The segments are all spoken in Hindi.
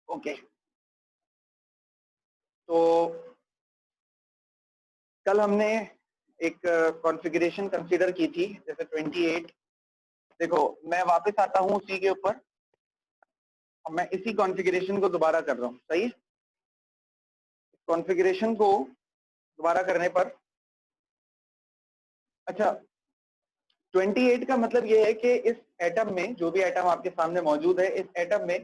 ओके, तो कल हमने एक कॉन्फ़िगरेशन कंसीडर की थी, जैसे 28। देखो मैं वापस आता हूँ उसी के ऊपर, अब मैं इसी कॉन्फ़िगरेशन को दोबारा कर रहा हूँ। सही है, कॉन्फ़िगरेशन को दोबारा करने पर, अच्छा 28 का मतलब ये है कि इस एटम में, जो भी एटम आपके सामने मौजूद है, इस एटम में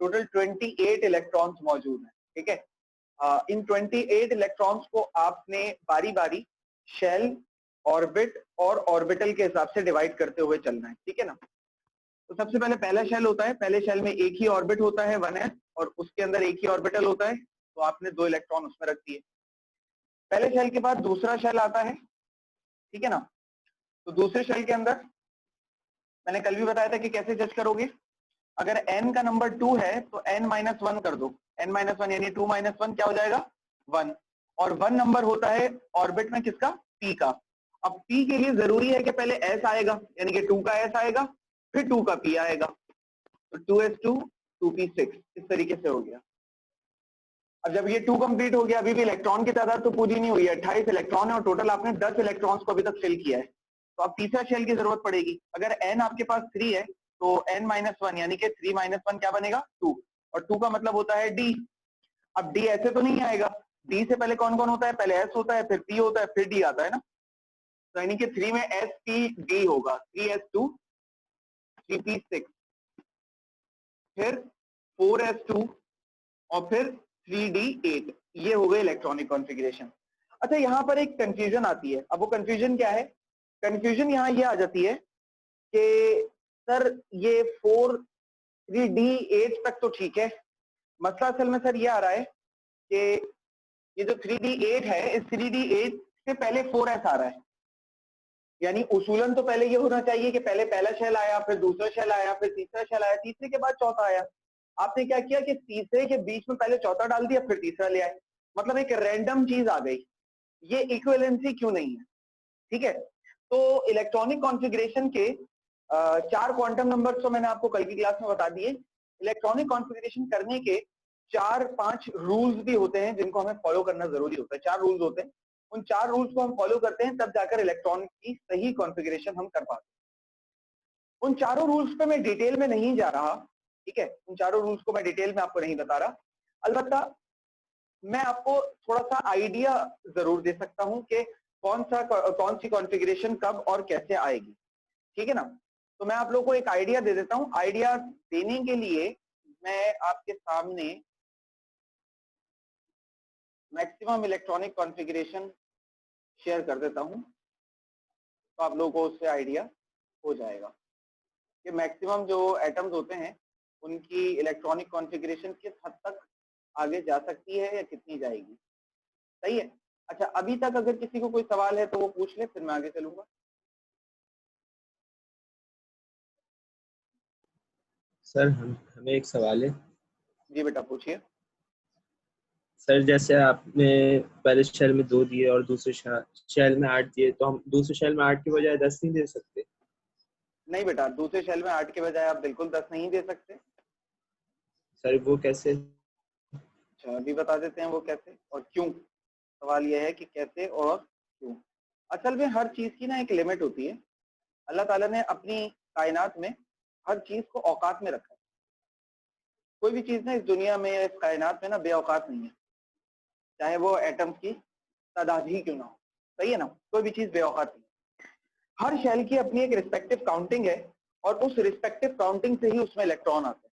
टोटल 28 इलेक्ट्रॉन्स मौजूद हैं। ठीक है, इन 28 इलेक्ट्रॉन्स को आपने बारी बारी शेल, ऑर्बिट और ऑर्बिटल के हिसाब से डिवाइड करते हुए चलना है। ठीक है ना, तो सबसे पहले पहला शेल होता है, पहले शेल में एक ही ऑर्बिट होता है 1s, और उसके अंदर एक ही ऑर्बिटल होता है, तो आपने 2 इलेक्ट्रॉन उसमें रख दिए। पहले शेल के बाद दूसरा शेल आता है, ठीक है ना, तो दूसरे शेल के अंदर मैंने कल भी बताया था कि कैसे जज करोगे। अगर n का नंबर 2 है तो n-1 कर दो, n-1 यानी 2-1 क्या हो जाएगा 1, और 1 नंबर होता है ऑर्बिट में किसका, p का। अब p के लिए जरूरी है कि पहले s आएगा, यानी कि 2 का s आएगा, फिर 2 का p आएगा, तो 2s2 2p6 इस तरीके से हो गया। अब जब ये 2 कंप्लीट हो गया, अभी भी इलेक्ट्रॉन की तादाद तो पूरी नहीं हुई है, 28 इलेक्ट्रॉन है और टोटल आपने 10 इलेक्ट्रॉन्स को अभी तक फिल किया है, तो अब तीसरा शेल की जरूरत पड़ेगी। अगर n आपके पास 3 है तो n-1 यानी कि 3-1 क्या बनेगा 2, और 2 का मतलब होता है d। अब d ऐसे तो नहीं आएगा, d से पहले कौन कौन होता है, पहले s होता है, फिर p होता है, फिर d आता है ना, तो यानी कि 3 में s p d होगा, 3s2 3p6, फिर 4s2 और फिर 3d8, ये हो गए इलेक्ट्रॉनिक कॉन्फ़िगरेशन। अच्छा यहाँ पर एक कंफ्यूजन आती है, अब वो कंफ्यूजन क्या है, कंफ्यूजन यहाँ ये आ जाती है कि सर ये 4 3d8 तक तो ठीक है, मसला असल में सर ये आ रहा है कि ये जो 3d8 है, इस 3d8 से पहले 4s आ रहा है, यानी उसूलन तो पहले ये होना चाहिए कि पहले पहला शेल आया, फिर दूसरा शेल आया, फिर तीसरा शेल आया, तीसरे के बाद चौथा आया। आपने क्या किया कि तीसरे के बीच में पहले चौथा डाल दिया, फिर तीसरा ले आए, मतलब एक रैंडम चीज आ गई। ये इक्विवेलेंसी क्यों नहीं है? ठीक है, तो इलेक्ट्रॉनिक कॉन्फ़िगरेशन के 4 क्वांटम नंबर्स तो मैंने आपको कल की क्लास में बता दिए। इलेक्ट्रॉनिक कॉन्फ़िगरेशन करने के 4-5 रूल्स भी होते हैं जिनको हमें फॉलो करना जरूरी होता है। 4 रूल्स होते हैं, उन 4 रूल्स को हम फॉलो करते हैं, तब जाकर इलेक्ट्रॉनिक की सही कॉन्फ़िगरेशन हम कर पाते हैं। उन चारों रूल्स पे मैं डिटेल में नहीं जा रहा, ठीक है, उन चारों रूल्स को मैं डिटेल में आपको नहीं बता रहा, अलबत्ता मैं आपको थोड़ा सा आइडिया जरूर दे सकता हूं कि कौन सी कॉन्फ़िगरेशन कब और कैसे आएगी। ठीक है ना, तो मैं आप लोगों को एक आइडिया दे देता हूं। आइडिया देने के लिए मैं आपके सामने मैक्सिमम इलेक्ट्रॉनिक कॉन्फ़िगरेशन शेयर कर देता हूं, तो आप लोगों को उससे आइडिया हो जाएगा कि मैक्सिमम जो एटम्स होते हैं उनकी इलेक्ट्रॉनिक कॉन्फ़िगरेशन किस हद तक आगे जा सकती है या कितनी जाएगी। सही है, अच्छा अभी तक अगर किसी को कोई सवाल है तो वो पूछ ले, फिर मैं आगे चलूंगा। सर हमें एक सवाल है। जी बेटा पूछिए। सर जैसे आपने पहले शेल में 2 दिए और दूसरे शेल में 8 दिए, तो हम दूसरे शेल में 8 की बजाय 10 नहीं दे सकते? नहीं बेटा, दूसरे शेल में 8 के बजाय आप बिल्कुल 10 नहीं दे सकते। सर वो कैसे? अच्छा अभी बता देते हैं वो कैसे और क्यों। सवाल यह है कि कैसे और क्यों। असल में हर चीज की ना एक लिमिट होती है, अल्लाह ताला ने अपनी कायनात में हर चीज को औकात में रखा है। कोई भी चीज ना इस दुनिया में या इस कायनात में ना बेऔकात नहीं है, चाहे वो एटम्स की तादाद ही क्यों ना हो। सही है ना, कोई भी चीज बेऔकात नहीं। हर शेल की अपनी एक रिस्पेक्टिव काउंटिंग है और उस रिस्पेक्टिव काउंटिंग से ही उसमें इलेक्ट्रॉन आते हैं।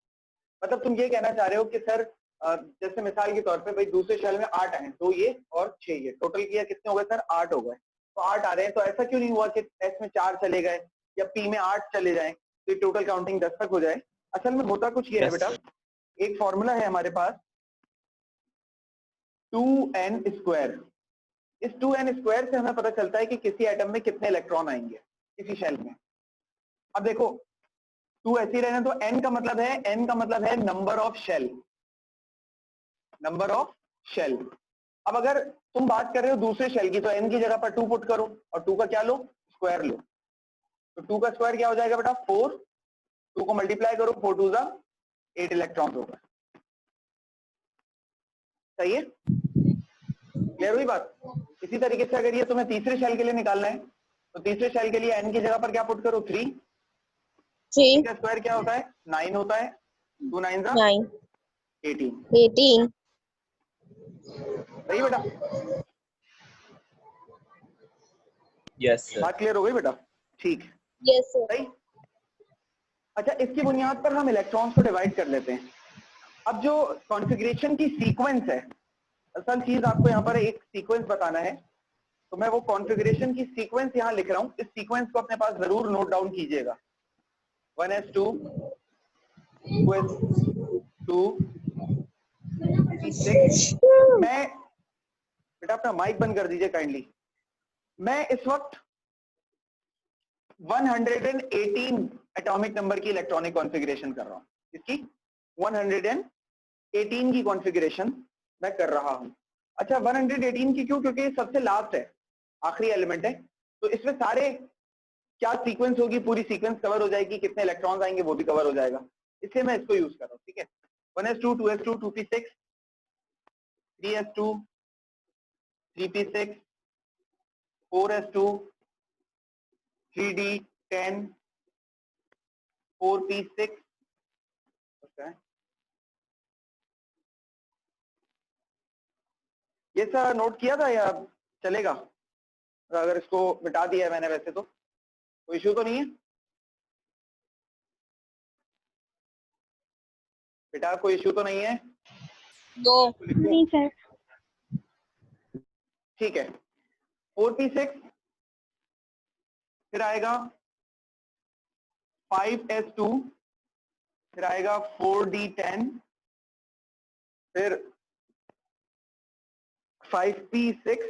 मतलब तुम ये कहना चाह रहे हो कि सर जैसे मिसाल के तौर पे भाई दूसरे शेल में 8 आए, 2 ये और 6 ये, टोटल किया कितने हो गए सर 8 हो गए, तो 8 आ रहे हैं, तो ऐसा क्यों नहीं हुआ कि एस में 4 चले गए या पी में 8 चले जाए तो ये टोटल काउंटिंग 10 तक हो जाए। असल में होता कुछ ये है बेटा, एक फॉर्मूला है हमारे पास 2n²। इस 2n² से हमें पता चलता है कि किसी एटम में कितने इलेक्ट्रॉन आएंगे किसी शेल में। अब देखो 2 ऐसे ही रहने तो n का मतलब है number of shell, number of shell. अब अगर तुम बात कर रहे हो दूसरे शेल की, तो n की जगह पर 2 पुट करो और 2 का क्या लो, स्क्वायर लो, तो 2 का स्क्वायर क्या हो जाएगा बेटा 4, 2 को मल्टीप्लाई करो, 4 2 8 इलेक्ट्रॉन होगा। सही है, क्लियर हुई बात। इसी तरीके से अगर ये तुम्हें तीसरे शेल के लिए निकालना है तो तीसरे शेल के लिए n की जगह पर क्या पुट करो 3 का स्क्वायर क्या होता है 9 होता है, 2 9 जा 18। सही बेटा, यस सर। बात क्लियर हो गई बेटा, ठीक है, यस सर। सही। अच्छा, इसकी बुनियाद पर हम इलेक्ट्रॉन्स को डिवाइड कर लेते हैं। अब जो कॉन्फ़िगरेशन की सीक्वेंस है, असल चीज आपको यहाँ पर एक सीक्वेंस बताना है, तो मैं वो कॉन्फ़िगरेशन की सीक्वेंस यहाँ लिख रहा हूँ। इस सीक्वेंस को अपने पास जरूर नोट डाउन कीजिएगा। 1s2 2s2 6। मैं बेटा अपना माइक बंद कर दीजिए काइंडली। मैं इस वक्त 118 एटॉमिक नंबर की इलेक्ट्रॉनिक कॉन्फ़िगरेशन कर रहा हूँ। इसकी 118 की कॉन्फ़िगरेशन मैं कर रहा हूँ। अच्छा, 118 की क्यों? क्योंकि ये सबसे लास्ट है, आखिरी एलिमेंट है, तो इसमें सारे क्या सीक्वेंस होगी, पूरी सीक्वेंस कवर हो जाएगी, कितने इलेक्ट्रॉन्स आएंगे वो भी कवर हो जाएगा, इसलिए मैं इसको यूज कर रहा हूँ। ठीक है, 1s2 2s2 2p6 3s2 3p6 4s2 3d10 4p6। ये सब नोट किया था या चलेगा? अगर इसको मिटा दिया है मैंने वैसे तो कोई इश्यू तो नहीं है बेटा, कोई इश्यू तो नहीं है? नहीं सर। ठीक है, 4p6 फिर आएगा 5s2 फिर आएगा 4d10 फिर 5p6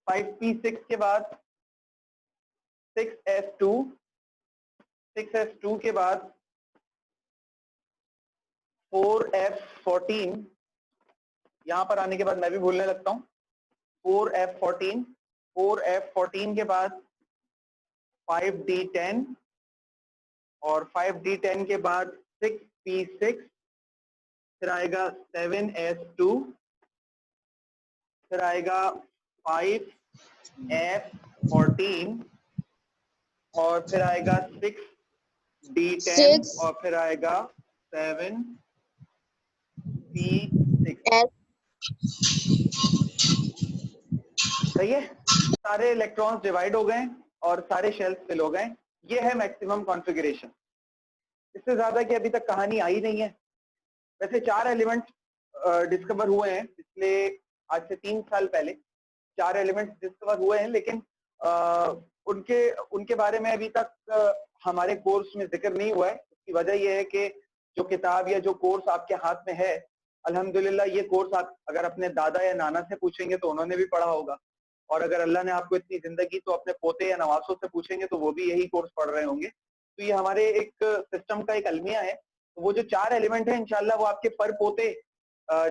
5p6 के बाद 6s2 6s2 के बाद 4f14। यहां पर आने के बाद मैं भी भूलने लगता हूं। 4f14 4f14 के बाद 5d10 और 5d10 के बाद 6p6 फिर आएगा 7s2 फिर आएगा 5f14 और फिर आएगा 6d10 और फिर आएगा 7p6। सही है, सारे इलेक्ट्रॉन्स डिवाइड हो गए और सारे शेल्स फिल हो गए। ये है मैक्सिमम कॉन्फ़िगरेशन। इससे ज्यादा की अभी तक कहानी आई नहीं है। वैसे 4 एलिमेंट डिस्कवर हुए हैं पिछले, आज से 3 साल पहले 4 एलिमेंट्स डिस्कवर हुए हैं, लेकिन उनके बारे में अभी तक हमारे कोर्स में जिक्र नहीं हुआ है। उसकी वजह यह है कि जो किताब या जो कोर्स आपके हाथ में है, अल्हम्दुलिल्लाह ये कोर्स आप अगर अपने दादा या नाना से पूछेंगे तो उन्होंने भी पढ़ा होगा, और अगर अल्लाह ने आपको इतनी जिंदगी तो अपने पोते या नवासों से पूछेंगे तो वो भी यही कोर्स पढ़ रहे होंगे। तो ये हमारे एक सिस्टम का एक अलमिया है। तो वो जो 4 एलिमेंट है इंशाल्लाह वो आपके पर पोते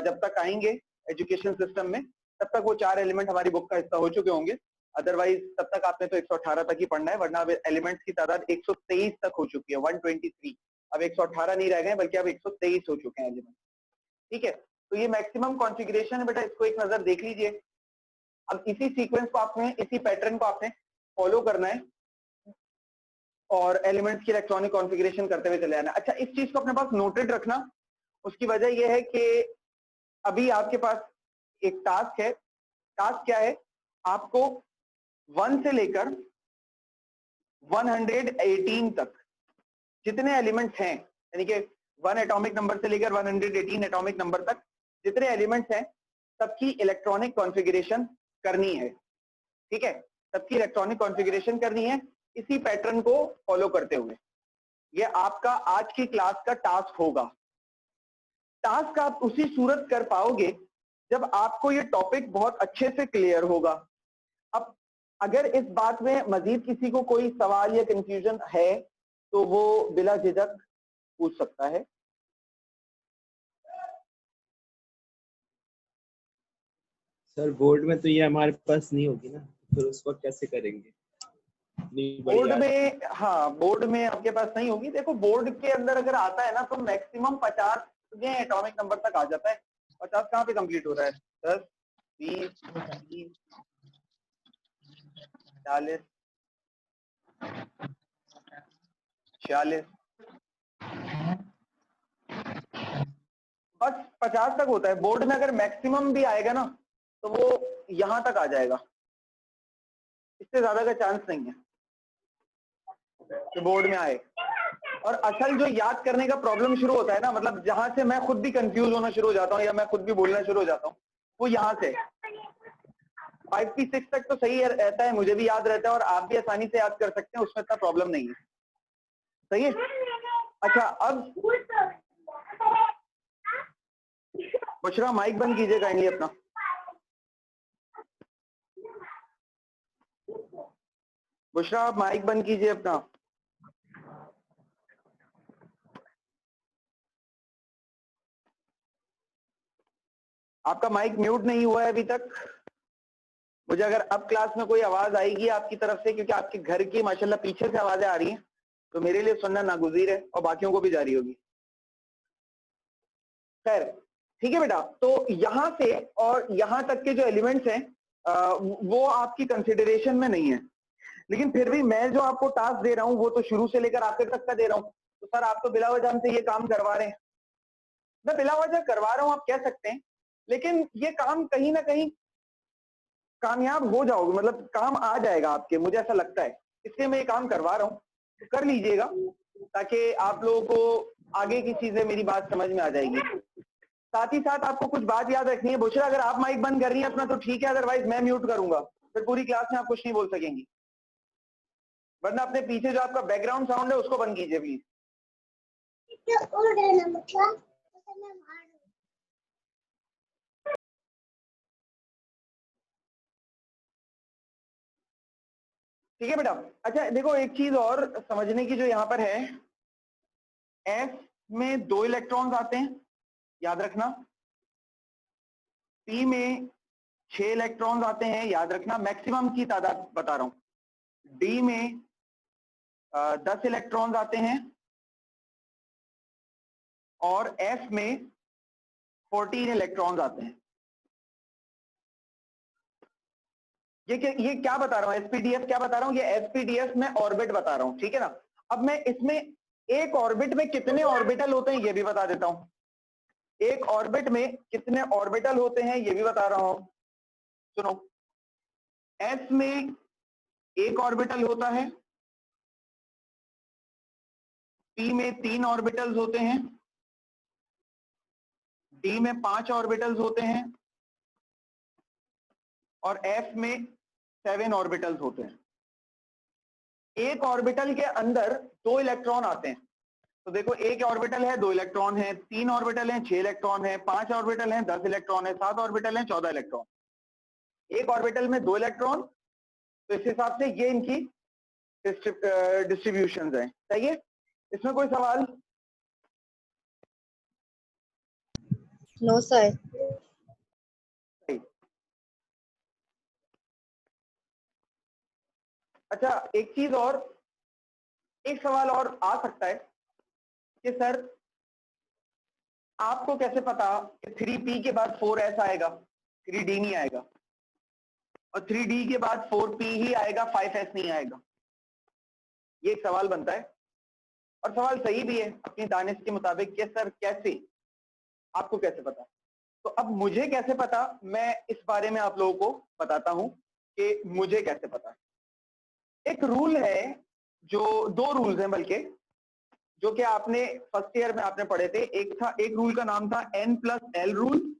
जब तक आएंगे एजुकेशन सिस्टम में, तब तक वो 4 एलिमेंट हमारी बुक का हिस्सा हो चुके होंगे। अदरवाइज तब तक आपने तो 118 तक ही पढ़ना है, वरना अब एलिमेंट्स की तादाद 123 तक हो चुकी है, 123। अब 118 नहीं रह गए बल्कि अब 123 हो चुके हैं एलिमेंट। ठीक है, तो ये मैक्सिमम कॉन्फ़िगरेशन है बेटा, इसको एक नजर देख लीजिए। अब इसी सीक्वेंस को आपने, इसी पैटर्न को आपने फॉलो करना है और एलिमेंट्स की इलेक्ट्रॉनिक कॉन्फ़िगरेशन करते हुए चले आना। अच्छा, इस चीज को अपने पास नोटेड रखना। उसकी वजह यह है कि अभी आपके पास एक टास्क है। टास्क क्या है? आपको 1 से लेकर 118 तक जितने एलिमेंट्स हैं, यानी कि 1 एटॉमिक नंबर से लेकर 118 एटॉमिक नंबर तक जितने एलिमेंट्स हैं, सबकी इलेक्ट्रॉनिक कॉन्फ़िगरेशन करनी है। ठीक है, सबकी इलेक्ट्रॉनिक कॉन्फ़िगरेशन करनी है इसी पैटर्न को फॉलो करते हुए। ये आपका आज की क्लास का टास्क होगा। टास्क आप उसी सूरत कर पाओगे जब आपको ये टॉपिक बहुत अच्छे से क्लियर होगा। अब अगर इस बात में मजीद किसी को कोई सवाल या कंफ्यूजन है तो वो बिला झिझक पूछ सकता है। सर बोर्ड में तो ये हमारे पास नहीं होगी ना, फिर उस वक्त कैसे करेंगे? बोर्ड में, हाँ बोर्ड में आपके पास नहीं होगी। देखो बोर्ड के अंदर अगर आता है ना तो मैक्सिमम 50 एटॉमिक नंबर तक आ जाता है, 50 कहाँ पे कंप्लीट हो रहा है? 10, 20, 30, 40, 46, बस 50 तक होता है। बोर्ड में अगर मैक्सिमम भी आएगा ना तो वो यहां तक आ जाएगा, इससे ज्यादा का चांस नहीं है कि बोर्ड में आए। और असल जो याद करने का प्रॉब्लम शुरू होता है ना, मतलब जहां से मैं खुद भी कंफ्यूज होना शुरू हो जाता हूँ या मैं खुद भी बोलना शुरू हो जाता हूँ, वो यहाँ से 5P6 तक तो सही रहता है, मुझे भी याद रहता है और आप भी आसानी से याद कर सकते हैं, उसमें इतना प्रॉब्लम नहीं है। सही है। अच्छा, अब बुशरा माइक बंद कीजिए काइंडली अपना। बुशरा आप माइक बंद कीजिए अपना। आपका माइक म्यूट नहीं हुआ है अभी तक। मुझे अगर अब क्लास में कोई आवाज आएगी आपकी तरफ से, क्योंकि आपके घर की माशाल्लाह पीछे से आवाजें आ रही हैं, तो मेरे लिए सुनना नागुज़ीर है और बाकियों को भी जारी होगी। खैर ठीक है बेटा, तो यहाँ से और यहाँ तक के जो एलिमेंट्स हैं वो आपकी कंसिडरेशन में नहीं है, लेकिन फिर भी मैं जो आपको टास्क दे रहा हूँ वो तो शुरू से लेकर आखिर तक का दे रहा हूँ। तो सर आप तो बिला वजह हमसे ये काम करवा रहे हैं। मैं बिला वजह करवा रहा हूँ आप कह सकते हैं, लेकिन ये काम कहीं ना कहीं कामयाब हो जाओगे, मतलब काम आ जाएगा आपके, मुझे ऐसा लगता है, इसलिए मैं ये काम करवा रहा हूँ। तो कर लीजिएगा ताकि आप लोगों को आगे की चीजें मेरी बात समझ में आ जाएगी। साथ ही साथ आपको कुछ बात याद रखनी है। बुशरा अगर आप माइक बंद कर रही हैं अपना तो ठीक है, अदरवाइज मैं म्यूट करूंगा, फिर पूरी क्लास में आप कुछ नहीं बोल सकेंगी। वरना अपने पीछे जो आपका बैकग्राउंड साउंड है उसको बंद कीजिए प्लीज। ठीक है बेटा। अच्छा देखो, एक चीज और समझने की जो यहाँ पर है, एस में 2 इलेक्ट्रॉन्स आते हैं, याद रखना। पी में 6 इलेक्ट्रॉन्स आते हैं, याद रखना, मैक्सिमम की तादाद बता रहा हूं। डी में 10 इलेक्ट्रॉन्स आते हैं और एफ में 14 इलेक्ट्रॉन्स आते हैं। ये क्या बता रहा हूं, एसपीडीएफ क्या बता रहा हूं, ये एसपीडीएफ में ऑर्बिट बता रहा हूं, ठीक है ना। अब मैं इसमें एक ऑर्बिट में कितने ऑर्बिटल होते हैं ये भी बता देता हूं, एक ऑर्बिट में कितने ऑर्बिटल होते हैं ये भी बता रहा हूं। सुनो, एस में एक ऑर्बिटल होता है, पी में 3 ऑर्बिटल्स होते हैं, डी में 5 ऑर्बिटल्स होते हैं और एफ में 7 ऑर्बिटल्स होते हैं। एक ऑर्बिटल के अंदर 2 इलेक्ट्रॉन आते हैं, तो देखो एक ऑर्बिटल है 2 इलेक्ट्रॉन है, 3 ऑर्बिटल है 6 इलेक्ट्रॉन है, 5 ऑर्बिटल है 10 इलेक्ट्रॉन है, 7 ऑर्बिटल है 14 इलेक्ट्रॉन। एक ऑर्बिटल में 2 इलेक्ट्रॉन, तो इस हिसाब से ये इनकी डिस्ट्रीब्यूशन है। सही है, इसमें कोई सवाल? No sir. अच्छा एक चीज और, एक सवाल और आ सकता है कि सर आपको कैसे पता कि 3p के बाद 4s आएगा, 3d नहीं आएगा, और 3d के बाद 4p ही आएगा, 5s नहीं आएगा? ये एक सवाल बनता है और सवाल सही भी है अपनी दानिश के मुताबिक कि सर कैसे, आपको कैसे पता? तो अब मुझे कैसे पता, मैं इस बारे में आप लोगों को बताता हूं कि मुझे कैसे पता। एक रूल है, जो 2 रूल्स हैं बल्कि, जो कि आपने फर्स्ट ईयर में आपने पढ़े थे। एक रूल का नाम था N+L रूल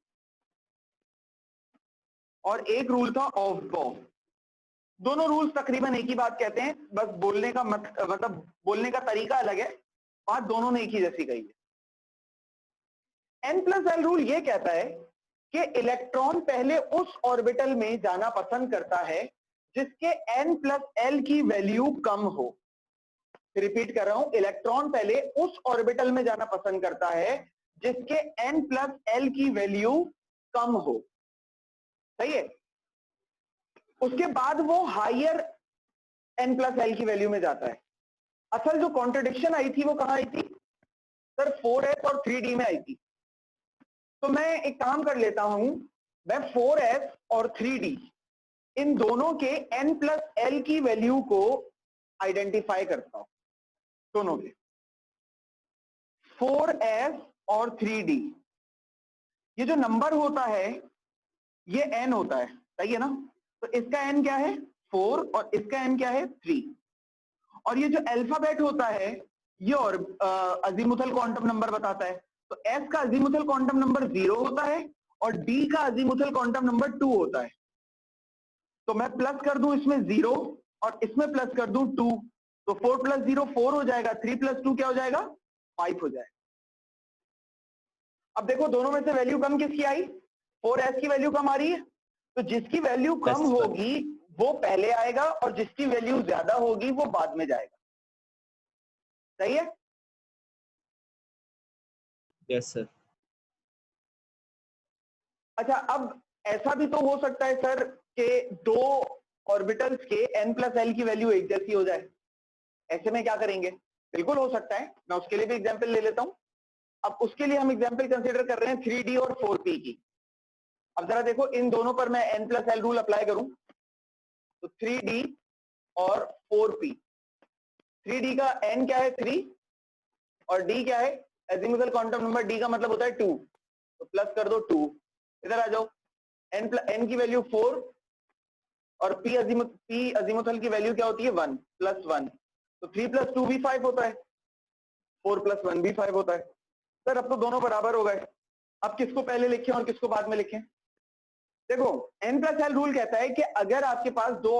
और एक रूल था ऑफ बॉ। दोनों रूल्स तकरीबन एक ही बात कहते हैं, बस बोलने का मतलब बोलने का तरीका अलग है, बात दोनों ने एक ही जैसी कही है। N+L रूल ये कहता है कि इलेक्ट्रॉन पहले उस ऑर्बिटल में जाना पसंद करता है जिसके N+L की वैल्यू कम हो। रिपीट कर रहा हूं, इलेक्ट्रॉन पहले उस ऑर्बिटल में जाना पसंद करता है जिसके N+L की वैल्यू कम हो। सही है, उसके बाद वो हायर N+L की वैल्यू में जाता है। असल जो कॉन्ट्रडिक्शन आई थी वो कहां आई थी सर? 4s और 3d में आई थी। तो मैं एक काम कर लेता हूं, मैं 4s और 3d इन दोनों के n+l की वैल्यू को आइडेंटिफाई करता हूं, दोनों के 4s और 3d। ये जो नंबर होता है ये n होता है, सही है ना? तो इसका n क्या है 4 और इसका n क्या है 3। और ये जो अल्फाबेट होता है ये और अजीमुथल क्वांटम नंबर बताता है। तो s का अजीमुथल क्वांटम नंबर 0 होता है और d का अजीमुथल क्वांटम नंबर 2 होता है। तो मैं प्लस कर दूं इसमें 0 और इसमें प्लस कर दूं 2, तो 4 + 0 4 हो जाएगा, 3 + 2 क्या हो जाएगा 5 हो जाएगा। अब देखो दोनों में से वैल्यू कम किसकी आई, 4s की वैल्यू कम आ रही है, तो जिसकी वैल्यू कम Yes, sir. होगी वो पहले आएगा और जिसकी वैल्यू ज्यादा होगी वो बाद में जाएगा, सही है? Yes sir. अच्छा, अब ऐसा भी तो हो सकता है सर कि दो ऑर्बिटल्स के n+l की वैल्यू एक जैसी हो जाए, ऐसे में क्या करेंगे? बिल्कुल हो सकता है, मैं उसके लिए भी एग्जांपल ले लेता हूं। अब उसके लिए हम एग्जांपल कंसीडर कर रहे हैं 3d और 4p की। अब जरा देखो इन दोनों पर मैं n+l रूल अप्लाई करूं तो 3d और 4p, 3d का n क्या है 3 और d क्या है एजिमुथल क्वांटम नंबर, d का मतलब होता है 2, तो प्लस कर दो 2। इधर आ जाओ, n की वैल्यू 4 और p अजीमुथल की वैल्यू क्या होती है 1 + 1, तो 3 + 2 भी 5 होता है, 4 + 1 भी 5 होता है। सर अब तो दोनों बराबर हो गए, अब किसको पहले लिखें और किसको बाद में लिखें? देखो n+l रूल कहता है कि अगर आपके पास दो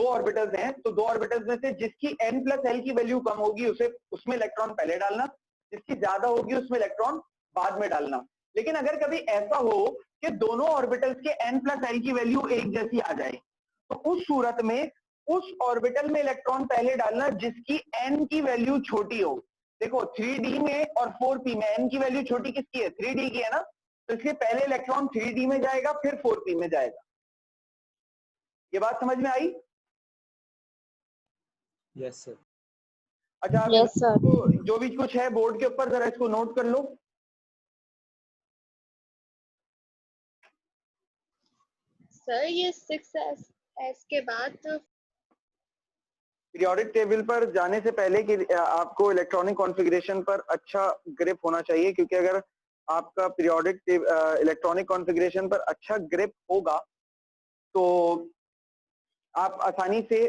ऑर्बिटल्स हैं तो दो ऑर्बिटल्स में से जिसकी n+l की वैल्यू कम होगी उसे उसमें इलेक्ट्रॉन पहले डालना, जिसकी ज्यादा होगी उसमें इलेक्ट्रॉन बाद में डालना। लेकिन अगर कभी ऐसा हो कि दोनों ऑर्बिटल्स के n+l की वैल्यू एक जैसी आ जाए तो उस सूरत में उस ऑर्बिटल में इलेक्ट्रॉन पहले डालना जिसकी n की वैल्यू छोटी हो। देखो 3d में और 4p में n की वैल्यू छोटी किसकी है 3d की है ना, तो इसलिए पहले इलेक्ट्रॉन 3d में जाएगा फिर 4p में जाएगा। ये बात समझ में आई? Yes sir. अच्छा आप Yes, sir. जो भी कुछ है बोर्ड के ऊपर जरा इसको नोट कर लो। सर ये 6s के बाद पीरियोडिक टेबल पर जाने से पहले कि आपको इलेक्ट्रॉनिक कॉन्फ़िगरेशन पर अच्छा ग्रिप होना चाहिए, क्योंकि अगर आपका पीरियोडिक इलेक्ट्रॉनिक कॉन्फ़िगरेशन पर अच्छा ग्रिप होगा तो आप आसानी से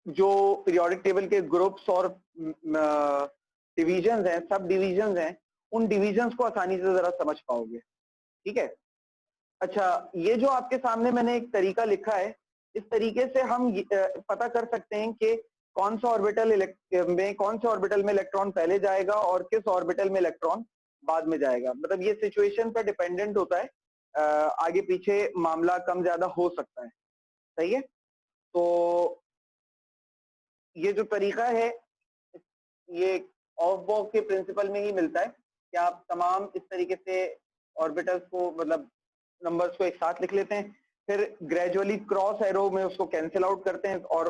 जो पीरियोडिक टेबल के ग्रुप्स और डिविजन्स हैं, सब डिविजन्स हैं, उन डिविजन्स को आसानी से जरा समझ पाओगे, ठीक है? अच्छा, ये जो आपके सामने मैंने एक तरीका लिखा है, इस तरीके से हम पता कर सकते हैं कि कौन सा ऑर्बिटल में इलेक्ट्रॉन पहले जाएगा और किस ऑर्बिटल में इलेक्ट्रॉन बाद में जाएगा। मतलब ये सिचुएशन पर डिपेंडेंट होता है, आगे पीछे मामला कम ज्यादा हो सकता है, सही है? तो ये जो तरीका है ये ऑफ-बॉक्स के प्रिंसिपल में ही मिलता है कि आप तमाम इस तरीके से ऑर्बिटल्स को, मतलब नंबर्स को एक साथ लिख लेते हैं, फिर ग्रेजुअली क्रॉस एरो में उसको कैंसिल आउट करते हैं और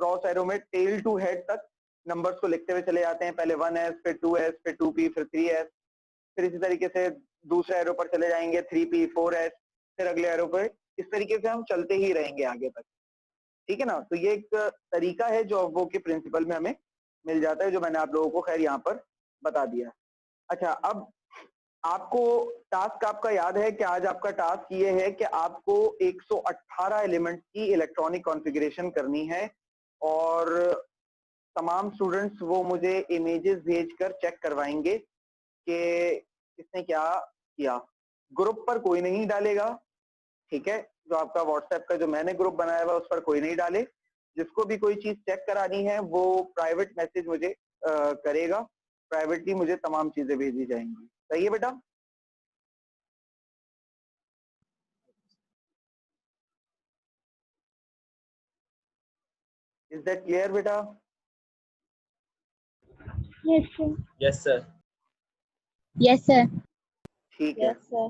क्रॉस एरो में टेल टू हेड तक नंबर्स को लिखते हुए चले जाते हैं। पहले 1s, फिर 2s, फिर 2p, फिर 3s, फिर इसी तरीके से दूसरे एरो पर चले जाएंगे 3p, 4s, फिर अगले एरो पर, इस तरीके से हम चलते ही रहेंगे आगे तक, ठीक है ना? तो ये एक तरीका है जो वो के प्रिंसिपल में हमें मिल जाता है, जो मैंने आप लोगों को खैर यहाँ पर बता दिया। अच्छा, अब आपको टास्क आपका याद है कि आज आपका टास्क ये है कि आपको 118 एलिमेंट्स की इलेक्ट्रॉनिक कॉन्फ़िगरेशन करनी है और तमाम स्टूडेंट्स वो मुझे इमेजेस भेजकर चेक करवाएंगे कि किसने क्या किया। ग्रुप पर कोई नहीं डालेगा, ठीक है? जो आपका व्हाट्सएप का जो मैंने ग्रुप बनाया हुआ उस पर कोई नहीं डाले। जिसको भी कोई चीज चेक करानी है वो प्राइवेट मैसेज मुझे करेगा, प्राइवेटली मुझे तमाम चीजें भेजी जाएंगी, सही है बेटा? इज दैट क्लियर बेटा? Yes, sir. Yes sir. Yes, sir. ठीक है। Yes, sir.